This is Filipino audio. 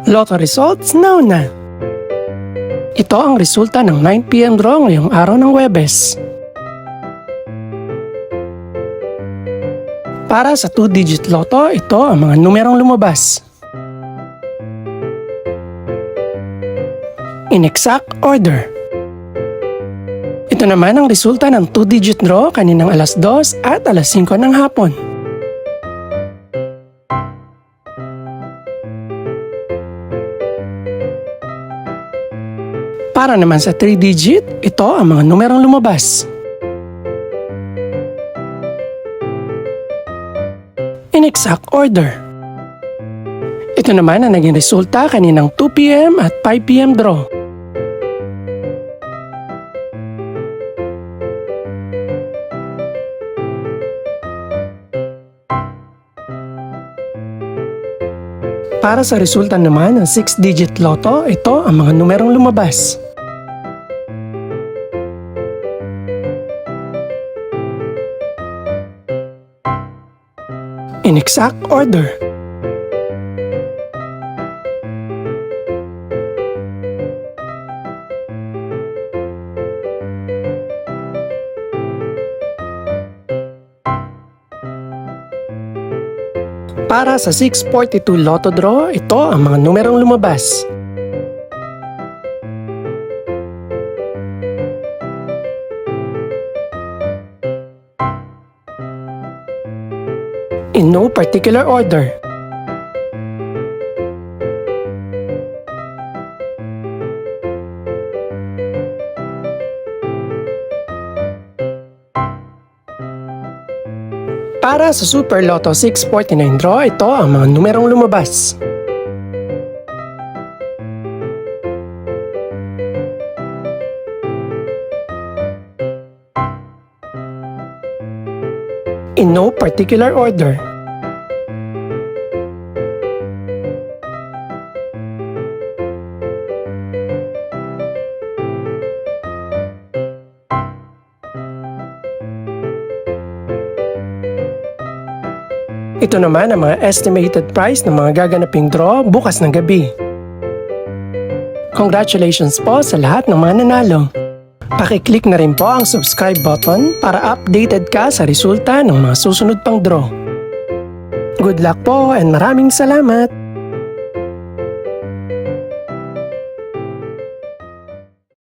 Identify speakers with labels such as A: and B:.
A: Lotto results now na! Ito ang resulta ng 9 PM draw ngayong araw ng Huwebes. Para sa 2-digit lotto, ito ang mga numerong lumabas. In exact order. Ito naman ang resulta ng 2-digit draw kaninang alas 2 at alas 5 ng hapon. Para naman sa 3-digit, ito ang mga numerong lumabas. In exact order. Ito naman ang naging resulta kaninang 2 PM at 5 PM draw. Para sa resulta naman ng 6-digit lotto, ito ang mga numerong lumabas. In exact order. Para sa 642 Lotto Draw, ito ang mga numerong lumabas. In no particular order. Para sa Super Lotto 649 draw, ito ang mga numerong lumabas. In no particular order. Ito naman ang mga estimated price ng mga gaganaping draw bukas ng gabi. Congratulations po sa lahat ng mga nanalo. Pakiclick na rin po ang subscribe button para updated ka sa resulta ng mga susunod pang draw. Good luck po and maraming salamat!